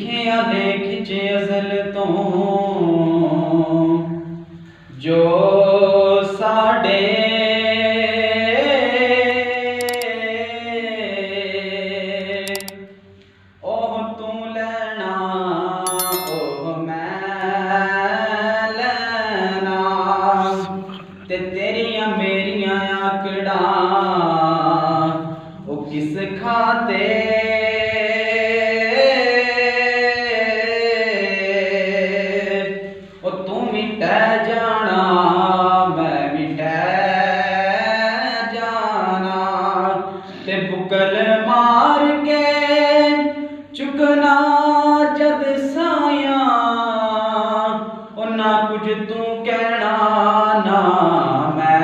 लिखिया लेख च अज़ल तो जो साडे ओह तू लैना ओह मैं लैना ते तेरियां मेरियां आकड़ा ओ किस खाते ओ तू मिटै जाना मैं मिटै जाना ते बुकल मार के चुकना जद साया ओ ना कुछ तू कहना ना मैं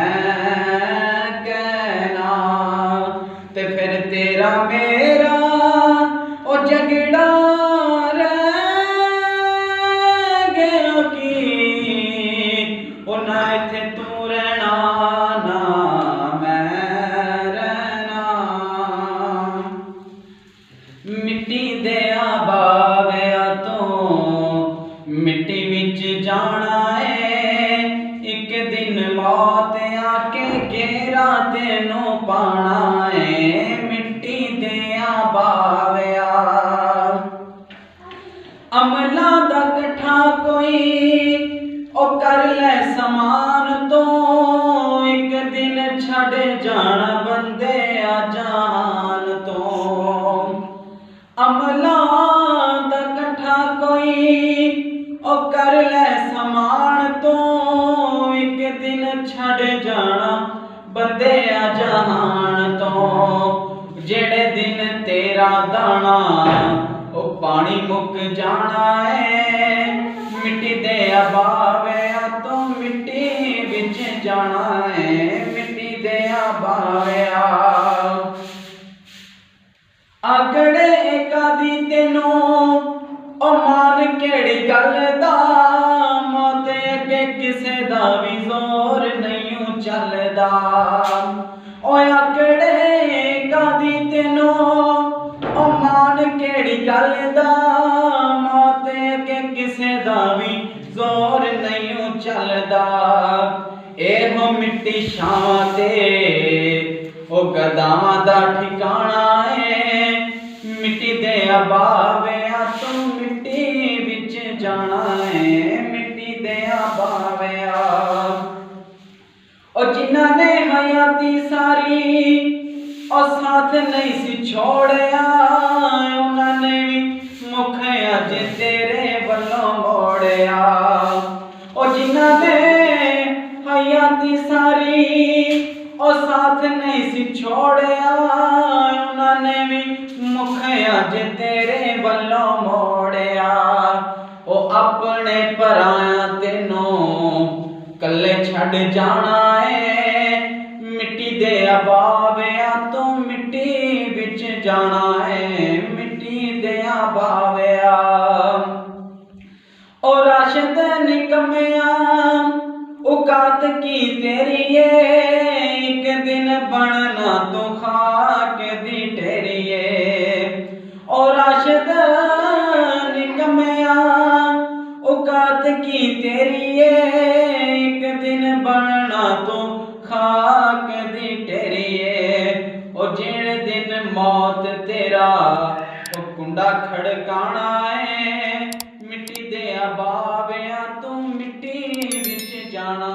कहना ते फिर तेरा मेरा ओ झगड़ा रह गया कि ओ ना इत्थे तू रहना ना मैं रहना मिट्टी देआ बाविया तो मिट्टी विच जाना है एक दिन मौत आके घेरा तेनों पाना है मिट्टी देआ बाविया अमला दा कट्ठा कोई ओ कर ले समान तो एक दिन छड़ जाना बंदे आ जान तो अमला दा कट्ठा कोई ओ कर ले समान तो एक दिन छड़ जाना बंदे आ जहान तो जेड़े दिन तेरा दाना ओ पानी मुक जाना है मिट्टी दे बाविया तो मिट्टी विच जाना है मिट्टी दे बाविया आकड़े एकादी तेनों ओ मान केड़ी गल दा मौत अगे किसे दा भी जोर नहीं चलदा ओ आकड़े एकादी तेनों ओ मान केड़ी गल दा मौत अगे किसे दा भी जोर नहीं चलदा एहो मिट्टी छां ते ओ गदावां दा ठिकाना है मिट्टी दे बाविया तो मिट्टी विच जाना है मिट्टी दे बाविया और जिन्हां ने हयाती सारी और साथ नहीं सी छोड़िया उन्होंने भी मुख अज तेरे वल्लों मोड़िया और जिन्हां ने हयाती सारी और साथ नहीं सी छोड़िया उन्होंने भी मुख अज तेरे वल्लों मोड़िया ओ अपने पराया तेनों कल्ले छड़ जाना है मिट्टी दे बाविया तो मिट्टी विच जाना है मिट्टी दे बाविया और राशद निकमिया औकात की तेरी एक दिन बनना तो खाक दी ढेरिए और राशद निकमिया औकात की तेरी एक दिन बनना तो खाक दी ढेरिए और जेड़े दिन मौत तेरा ओ कुंडा खड़काना है मिट्टी दे बाविया तू मिट्टी विच जाना